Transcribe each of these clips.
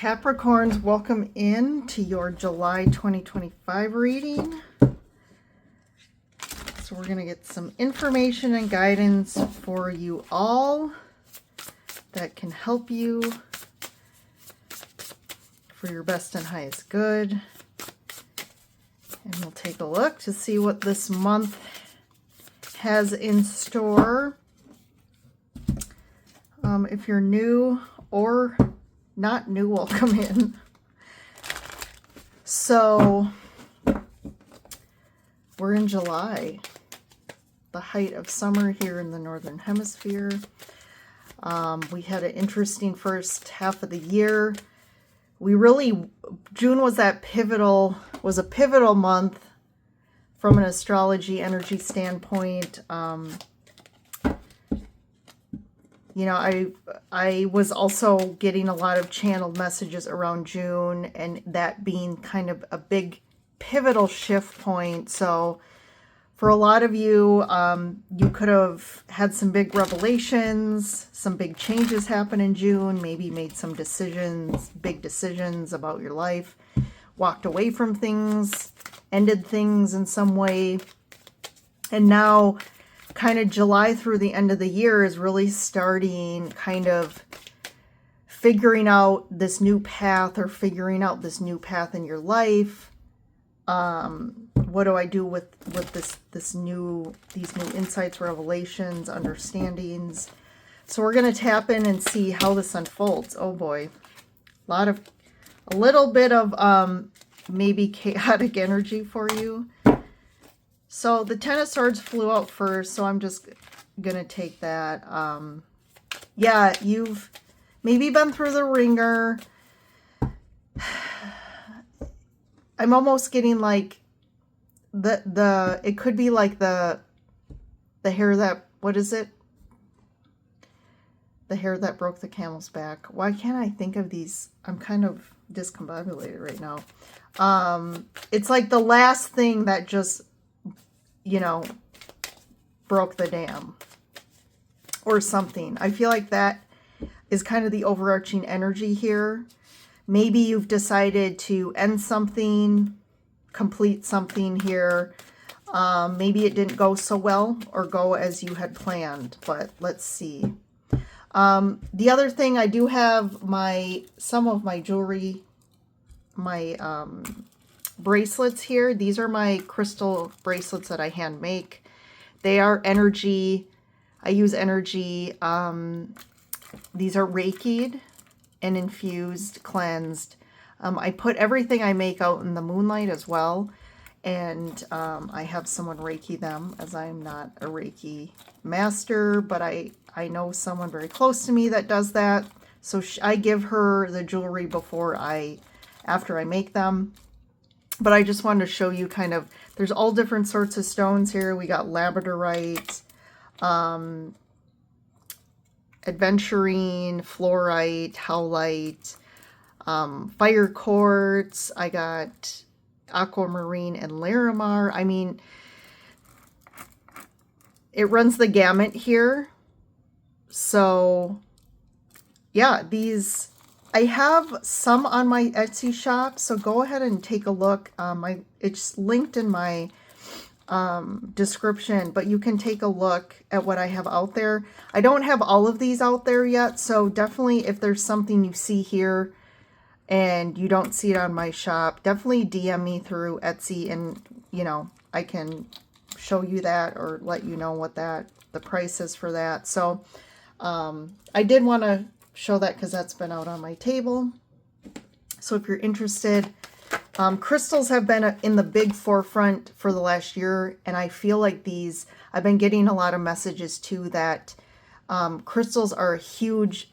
Capricorns, welcome in to your July 2025 reading. So we're going to get some information and guidance for you all that can help you for your best and highest good. And we'll take a look to see what this month has in store. If you're new or not new, welcome in. So we're in July, the height of summer here in the Northern Hemisphere. We had an interesting first half of the year. June was a pivotal month from an astrology energy standpoint. You know, I was also getting a lot of channeled messages around June, and that being kind of a big pivotal shift point. So for a lot of you, you could have had some big revelations, some big changes happen in June, maybe made some decisions, big decisions about your life, walked away from things, ended things in some way. And now kind of July through the end of the year is really starting kind of figuring out this new path or figuring out this new path in your life. What do I do with these new insights, revelations, understandings? So we're going to tap in and see how this unfolds. Oh boy. A little bit of maybe chaotic energy for you. So the Ten of Swords flew out first, so I'm just going to take that. Yeah, you've maybe been through the ringer. I'm almost getting like it could be like the hair that, what is it? The hair that broke the camel's back. Why can't I think of these? I'm kind of discombobulated right now. It's like the last thing that just, you know, broke the dam or something. I feel like that is kind of the overarching energy here. Maybe you've decided to end something, complete something here. Maybe it didn't go so well or go as you had planned, but let's see. The other thing, I do have some of my jewelry, my bracelets here. These are my crystal bracelets that I hand make. They are energy. I use energy. These are Reiki'd and infused, cleansed. I put everything I make out in the moonlight as well. And I have someone Reiki them, as I'm not a Reiki master, but I know someone very close to me that does that. So I give her the jewelry after I make them. But I just wanted to show you kind of, there's all different sorts of stones here. We got labradorite, aventurine, fluorite, howlite, fire quartz. I got aquamarine and larimar. I mean, it runs the gamut here. So yeah, I have some on my Etsy shop, so go ahead and take a look. It's linked in my description, but you can take a look at what I have out there. I don't have all of these out there yet, so definitely if there's something you see here and you don't see it on my shop, definitely DM me through Etsy, and you know, I can show you that or let you know what the price is for that. So I did want to show that because that's been out on my table. So if you're interested, crystals have been in the big forefront for the last year, and I feel like I've been getting a lot of messages too that crystals are a huge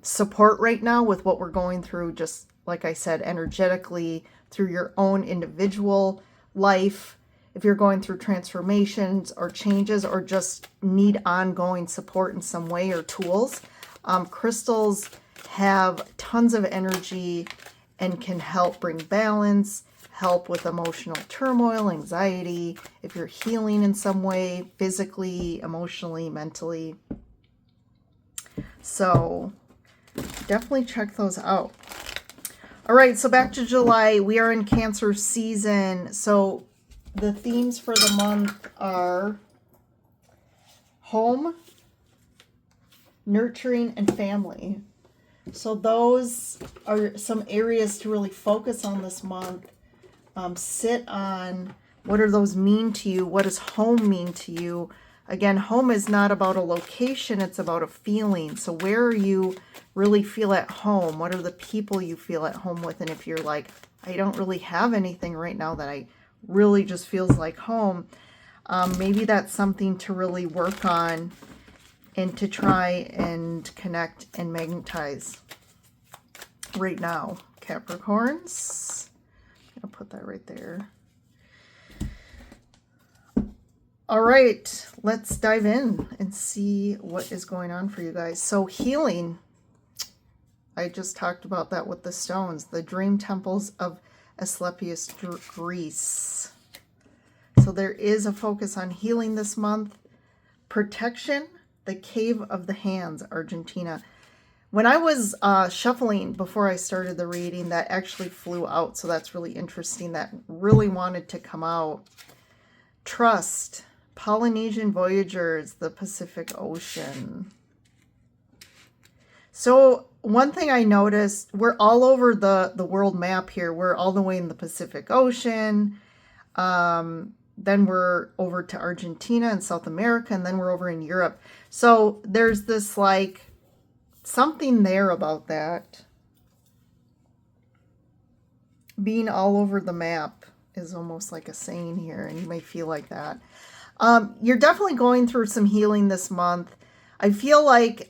support right now with what we're going through, just like I said, energetically through your own individual life. If you're going through transformations or changes or just need ongoing support in some way or tools, crystals have tons of energy and can help bring balance, help with emotional turmoil, anxiety, if you're healing in some way, physically, emotionally, mentally. So definitely check those out. All right, so back to July. We are in Cancer season. So the themes for the month are home, nurturing, and family. So those are some areas to really focus on this month. Sit on what do those mean to you? What does home mean to you? Again, home is not about a location, it's about a feeling. So where are you really feel at home? What are the people you feel at home with? And if you're like, I don't really have anything right now that I really just feels like home, maybe that's something to really work on and to try and connect and magnetize right now. Capricorns. I'm going to put that right there. All right, let's dive in and see what is going on for you guys. So healing, I just talked about that with the stones, the dream temples of Asclepius, Greece. So there is a focus on healing this month. Protection, the cave of the hands, Argentina. When I was shuffling before I started the reading, that actually flew out. So that's really interesting. That really wanted to come out. Trust. Polynesian voyagers, the Pacific Ocean. So one thing I noticed, we're all over the world map here. We're all the way in the Pacific Ocean. Then we're over to Argentina and South America, and then we're over in Europe. So there's this like something there about that. Being all over the map is almost like a saying here, and you may feel like that. You're definitely going through some healing this month. I feel like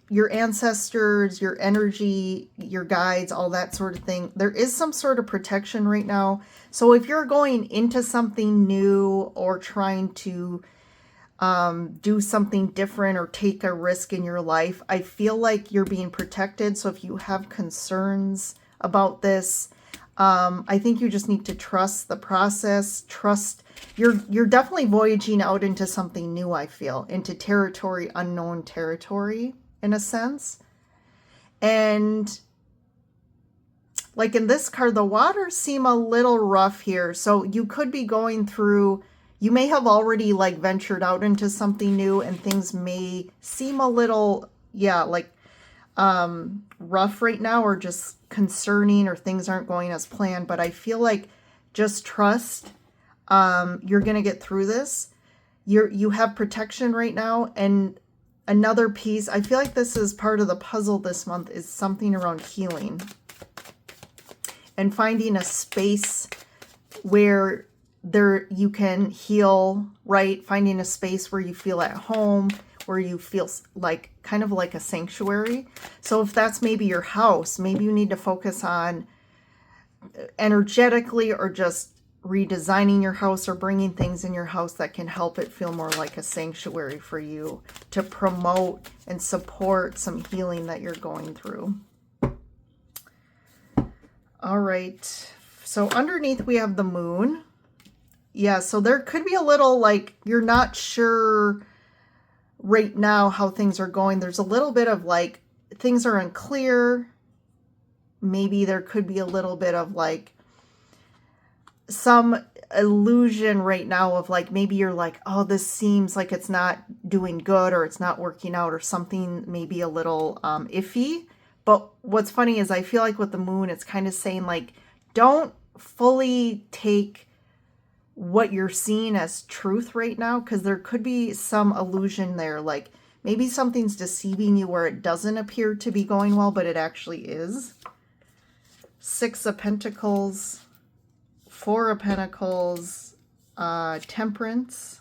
your ancestors, your energy, your guides, all that sort of thing, there is some sort of protection right now. So if you're going into something new or trying to do something different or take a risk in your life, I feel like you're being protected. So if you have concerns about this, I think you just need to trust the process, trust. You're definitely voyaging out into something new, I feel, into territory, unknown territory, in a sense. And like in this card, the waters seem a little rough here. So you could be going through, you may have already like ventured out into something new and things may seem a little, yeah, like rough right now or just concerning or things aren't going as planned. But I feel like just trust. You're going to get through this. You have protection right now. And another piece, I feel like this is part of the puzzle this month, is something around healing and finding a space where you can heal, right? Finding a space where you feel at home, where you feel like kind of like a sanctuary. So if that's maybe your house, maybe you need to focus on energetically or just redesigning your house or bringing things in your house that can help it feel more like a sanctuary for you to promote and support some healing that you're going through. All right. So underneath we have the moon. Yeah, so there could be a little like you're not sure right now how things are going. There's a little bit of like things are unclear. Maybe there could be a little bit of like some illusion right now of like, maybe you're like, oh, this seems like it's not doing good or it's not working out or something maybe a little iffy. But what's funny is I feel like with the moon, it's kind of saying like, don't fully take what you're seeing as truth right now, because there could be some illusion there. Like maybe something's deceiving you where it doesn't appear to be going well, but it actually is. Six of Pentacles, Four of Pentacles, Temperance,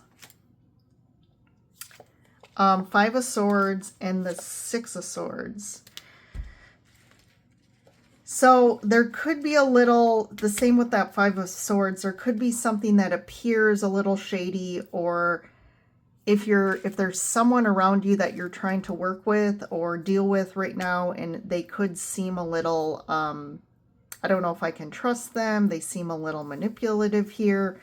Five of Swords, and the Six of Swords. So there could be a little, the same with that Five of Swords, there could be something that appears a little shady, or if there's someone around you that you're trying to work with or deal with right now, and they could seem a little, I don't know if I can trust them. They seem a little manipulative here.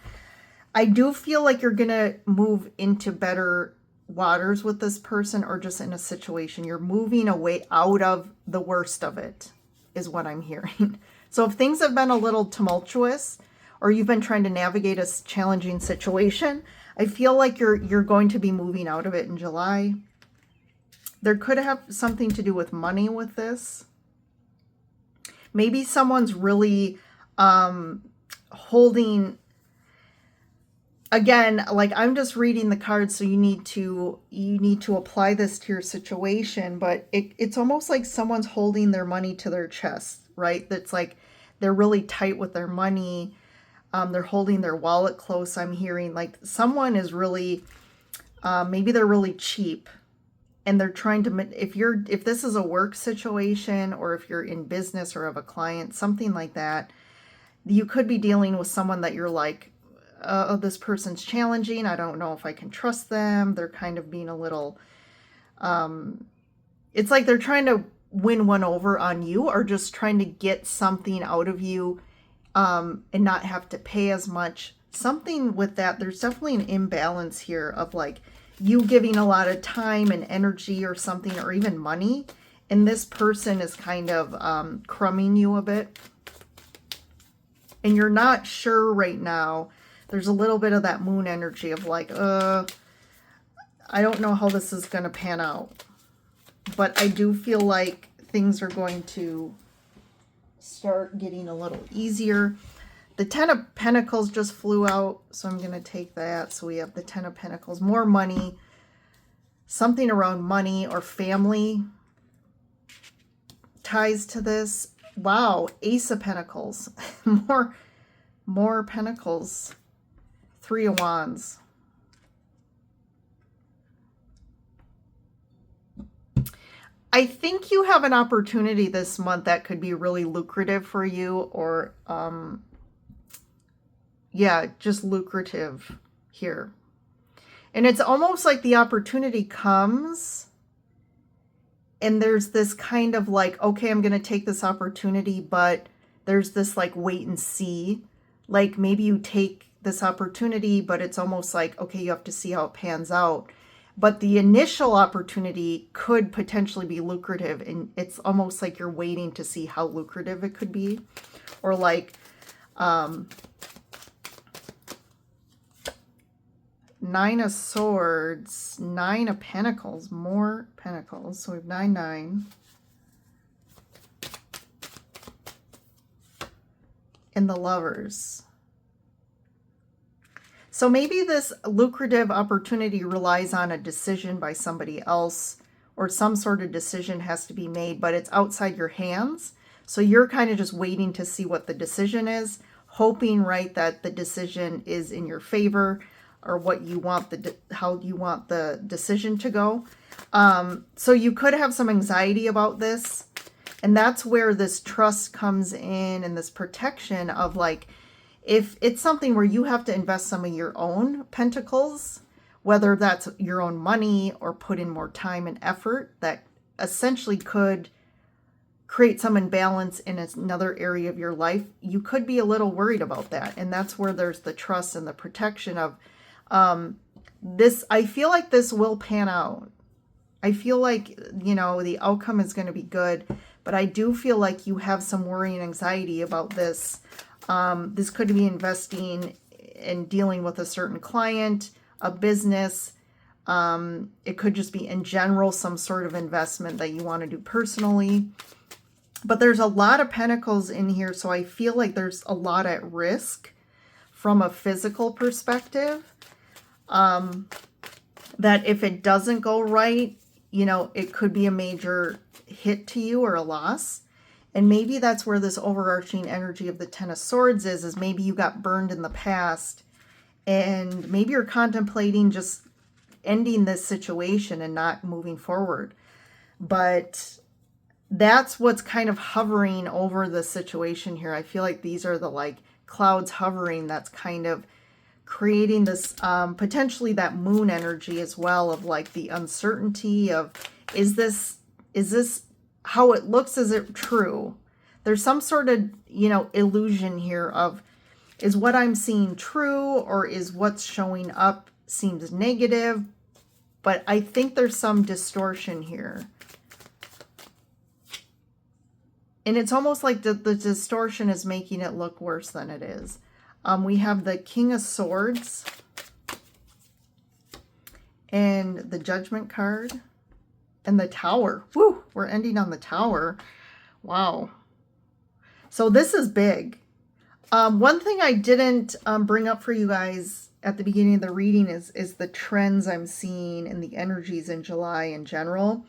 I do feel like you're going to move into better waters with this person, or just in a situation. You're moving away out of the worst of it, is what I'm hearing. So if things have been a little tumultuous, or you've been trying to navigate a challenging situation, I feel like you're going to be moving out of it in July. There could have something to do with money with this. Maybe someone's really holding, again, like I'm just reading the cards, so you need to apply this to your situation, but it's almost like someone's holding their money to their chest, right? That's like they're really tight with their money. They're holding their wallet close. I'm hearing like someone is really, maybe they're really cheap, and they're trying to, if this is a work situation, or if you're in business or have a client, something like that, you could be dealing with someone that you're like, oh, this person's challenging. I don't know if I can trust them. They're kind of being a little, it's like they're trying to win one over on you, or just trying to get something out of you, and not have to pay as much. Something with that, there's definitely an imbalance here of like you giving a lot of time and energy or something, or even money, and this person is kind of crumbing you a bit. And you're not sure right now. There's a little bit of that moon energy of like, I don't know how this is going to pan out. But I do feel like things are going to start getting a little easier. The Ten of Pentacles just flew out, so I'm going to take that. So we have the Ten of Pentacles, more money, something around money or family ties to this. Wow, Ace of Pentacles, more Pentacles, Three of Wands. I think you have an opportunity this month that could be really lucrative for you, or yeah, just lucrative here. And it's almost like the opportunity comes and there's this kind of like, okay, I'm going to take this opportunity, but there's this like wait and see. Like maybe you take this opportunity, but it's almost like, okay, you have to see how it pans out. But the initial opportunity could potentially be lucrative, and it's almost like you're waiting to see how lucrative it could be. Or like Nine of Swords, Nine of Pentacles, more Pentacles. So we have 9, 9. And the Lovers. So maybe this lucrative opportunity relies on a decision by somebody else, or some sort of decision has to be made, but it's outside your hands. So you're kind of just waiting to see what the decision is, hoping, right, that the decision is in your favor, or what you want, how you want the decision to go. So you could have some anxiety about this. And that's where this trust comes in, and this protection of like, if it's something where you have to invest some of your own pentacles, whether that's your own money or put in more time and effort, that essentially could create some imbalance in another area of your life, you could be a little worried about that. And that's where there's the trust and the protection of this. I feel like this will pan out. I feel like, you know, the outcome is going to be good, but I do feel like you have some worry and anxiety about this. This could be investing and dealing with a certain client, a business. It could just be in general some sort of investment that you want to do personally. But there's a lot of pentacles in here, so I feel like there's a lot at risk from a physical perspective. That if it doesn't go right, you know, it could be a major hit to you or a loss. And maybe that's where this overarching energy of the Ten of Swords is maybe you got burned in the past, and maybe you're contemplating just ending this situation and not moving forward. But that's what's kind of hovering over the situation here. I feel like these are the like clouds hovering that's kind of creating this potentially that moon energy as well, of like the uncertainty of, is this how it looks? Is it true? There's some sort of, you know, illusion here of, is what I'm seeing true, or is what's showing up seems negative? But I think there's some distortion here. And it's almost like the distortion is making it look worse than it is. We have the King of Swords and the Judgment card and the Tower. Woo! We're ending on the Tower. Wow. So this is big. One thing I didn't bring up for you guys at the beginning of the reading is the trends I'm seeing in the energies in July in general.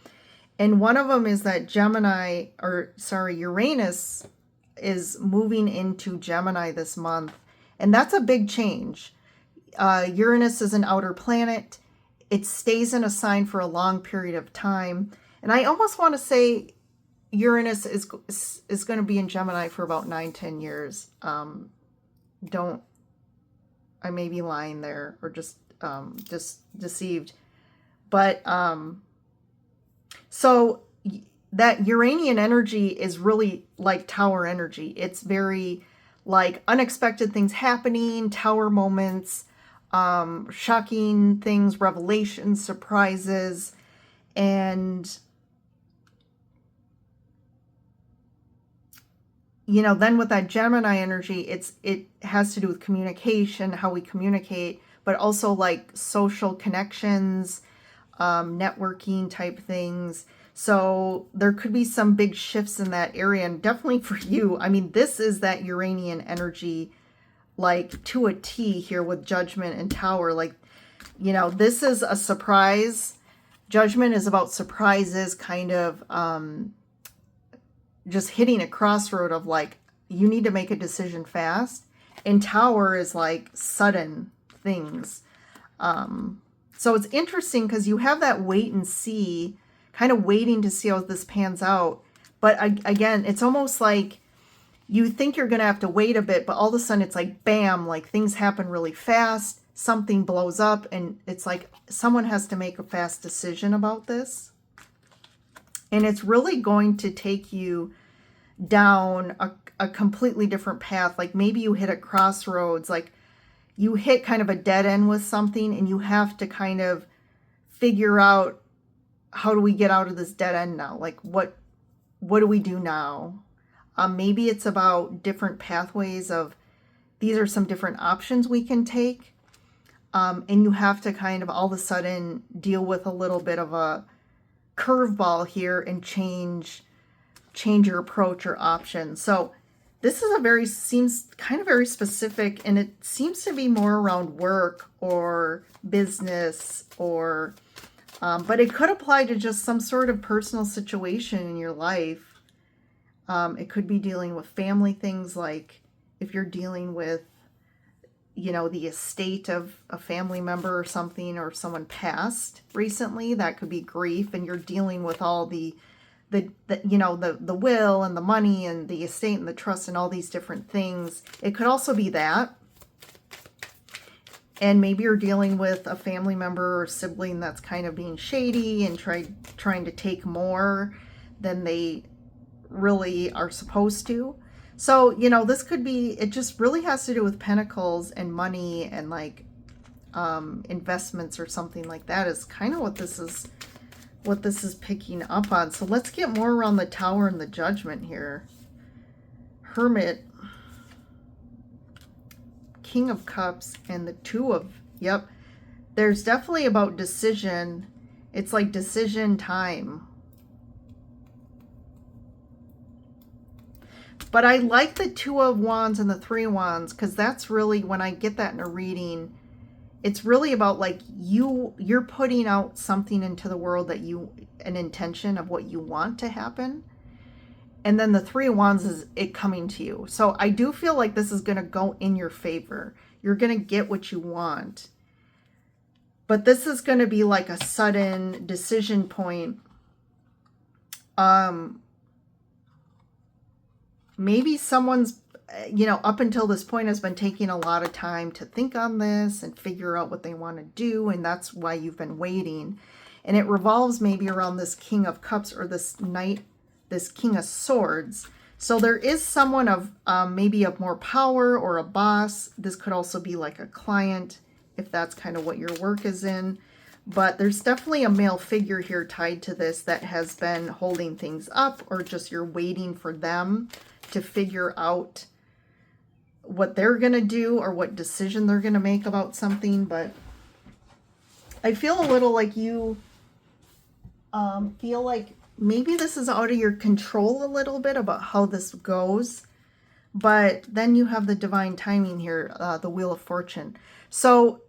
And one of them is that Uranus is moving into Gemini this month. And that's a big change. Uranus is an outer planet. It stays in a sign for a long period of time. And I almost want to say Uranus is going to be in Gemini for about 9-10 years. I may be lying there or just deceived. But so that Uranian energy is really like Tower energy. It's very like unexpected things happening, Tower moments, shocking things, revelations, surprises, and then with that Gemini energy, it has to do with communication, how we communicate, but also like social connections, networking type things. So there could be some big shifts in that area. And definitely for you, I mean, this is that Uranian energy, like to a T here with Judgment and Tower. Like, this is a surprise. Judgment is about surprises, kind of just hitting a crossroad of like, you need to make a decision fast. And Tower is like sudden things. So it's interesting because you have that wait and see, kind of waiting to see how this pans out. But again, it's almost like you think you're going to have to wait a bit, but all of a sudden it's like, bam, like things happen really fast, something blows up, and it's like someone has to make a fast decision about this. And it's really going to take you down a completely different path. Like maybe you hit a crossroads, like you hit kind of a dead end with something, and you have to kind of figure out, how do we get out of this dead end now? Like what do we do now? Maybe it's about different pathways of, these are some different options we can take. And you have to kind of all of a sudden deal with a little bit of a curveball here and change your approach or option. So this is seems kind of very specific, and it seems to be more around work or business or, but it could apply to just some sort of personal situation in your life. It could be dealing with family things, like if you're dealing with, the estate of a family member or something, or someone passed recently, that could be grief, and you're dealing with all the will and the money and the estate and the trust and all these different things. It could also be that. And maybe you're dealing with a family member or sibling that's kind of being shady and trying to take more than they really are supposed to. So, this could be, it just really has to do with pentacles and money and like investments or something like that is kind of what this is picking up on. So let's get more around the Tower and the Judgment here. Hermit, King of Cups, and the Two of, yep. There's definitely about decision. It's like decision time. But I like the Two of Wands and the Three of Wands, because that's really, when I get that in a reading, it's really about like you're putting out something into the world that an intention of what you want to happen. And then the Three of Wands is it coming to you. So I do feel like this is going to go in your favor. You're going to get what you want. But this is going to be like a sudden decision point. Maybe someone's, up until this point has been taking a lot of time to think on this and figure out what they want to do. And that's why you've been waiting. And it revolves maybe around this King of Cups or this Knight, this King of Swords. So there is someone of maybe of more power or a boss. This could also be like a client, if that's kind of what your work is in. But there's definitely a male figure here tied to this that has been holding things up, or just you're waiting for them to figure out what they're going to do or what decision they're going to make about something. But I feel a little like you feel like maybe this is out of your control a little bit about how this goes. But then you have the divine timing here, the Wheel of Fortune. So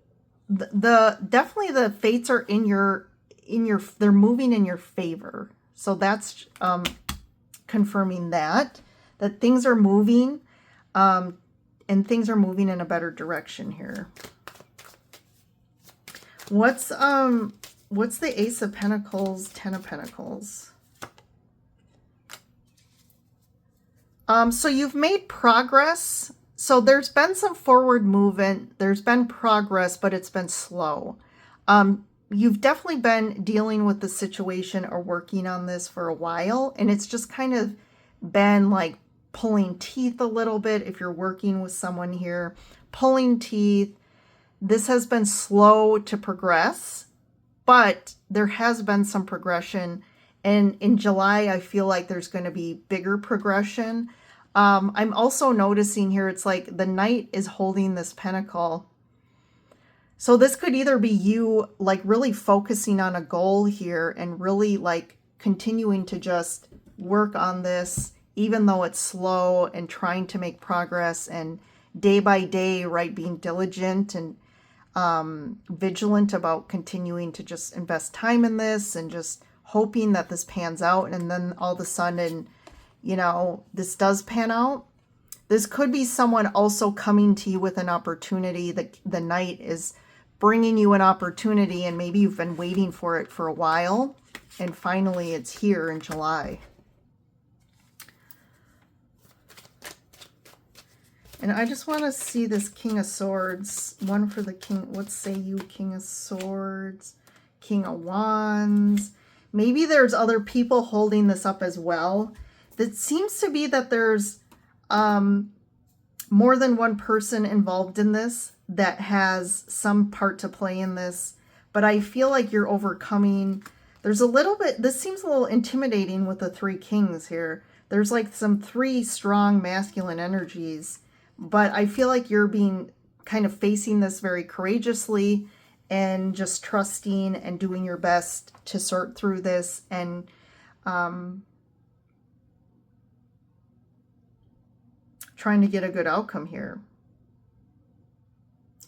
definitely the fates are they're moving in your favor. So that's confirming that things are moving, and things are moving in a better direction here. What's the Ace of Pentacles, Ten of Pentacles? So you've made progress. So there's been some forward movement. There's been progress, but it's been slow. You've definitely been dealing with the situation or working on this for a while. And it's just kind of been like pulling teeth a little bit if you're working with someone here. Pulling teeth. This has been slow to progress, but there has been some progression. And in July, I feel like there's going to be bigger progression. I'm also noticing here, it's like the Knight is holding this pentacle. So this could either be you like really focusing on a goal here and really like continuing to just work on this, even though it's slow, and trying to make progress, and day by day, right, being diligent and vigilant about continuing to just invest time in this and just hoping that this pans out. And then all of a sudden, you know, this does pan out. This could be someone also coming to you with an opportunity. The Knight is bringing you an opportunity, and maybe you've been waiting for it for a while, and finally it's here in July. And I just want to see this King of Swords. One for the King. What say you, King of Swords? King of Wands. Maybe there's other people holding this up as well. It seems to be that there's more than one person involved in this that has some part to play in this. But I feel like you're overcoming. There's a little bit, this seems a little intimidating with the Three Kings here. There's like some three strong masculine energies. But I feel like you're being kind of facing this very courageously and just trusting and doing your best to sort through this and trying to get a good outcome here.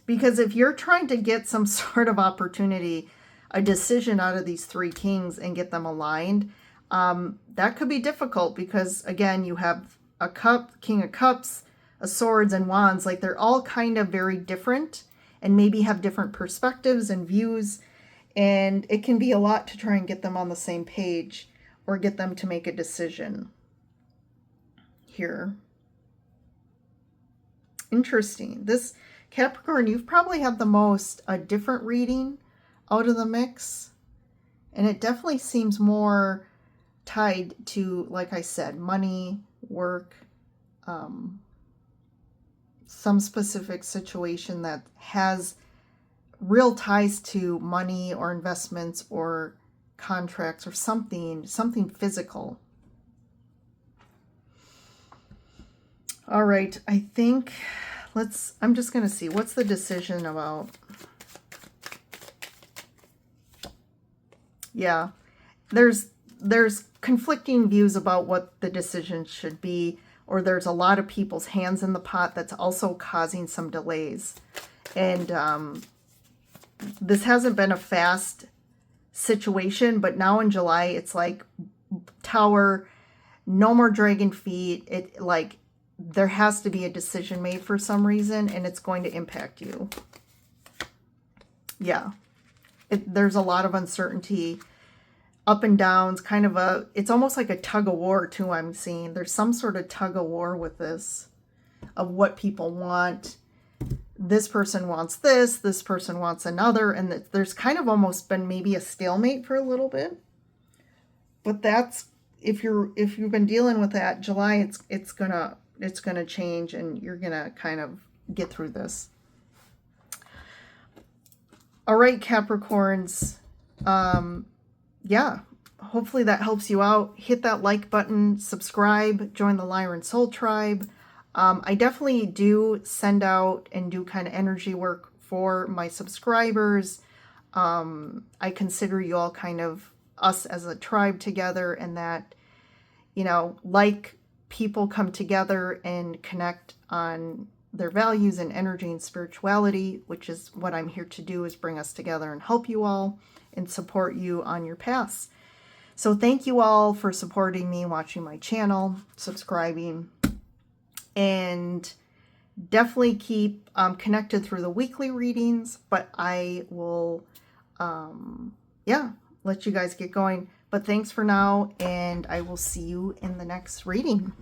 Because if you're trying to get some sort of opportunity, a decision out of these Three Kings and get them aligned, that could be difficult because, again, you have a cup, King of Cups, a Swords, and Wands. Like, they're all kind of very different and maybe have different perspectives and views. And it can be a lot to try and get them on the same page or get them to make a decision here. Interesting. This Capricorn, you've probably had the most different reading out of the mix. And it definitely seems more tied to, like I said, money, work, some specific situation that has real ties to money or investments or contracts or something physical. All right, I think I'm just going to see what's the decision about. Yeah, there's conflicting views about what the decision should be, or there's a lot of people's hands in the pot that's also causing some delays. And this hasn't been a fast situation, but now in July, it's like Tower, no more dragon feet. It like there has to be a decision made for some reason, and it's going to impact you. Yeah, there's a lot of uncertainty, up and downs, kind of it's almost like a tug of war too, I'm seeing. There's some sort of tug of war with this, of what people want. This person wants this person wants another, and there's kind of almost been maybe a stalemate for a little bit. But that's, if you've been dealing with that, July, it's gonna change, and you're gonna kind of get through this. All right, Capricorns. Yeah, hopefully that helps you out. Hit that like button, subscribe, join the Lyran Soul Tribe. I definitely do send out and do kind of energy work for my subscribers. I consider you all kind of us as a tribe together, and that, you know, like people come together and connect on their values and energy and spirituality, which is what I'm here to do, is bring us together and help you all and support you on your paths. So thank you all for supporting me, watching my channel, subscribing, and definitely keep connected through the weekly readings, but I will, yeah, let you guys get going. But thanks for now, and I will see you in the next reading.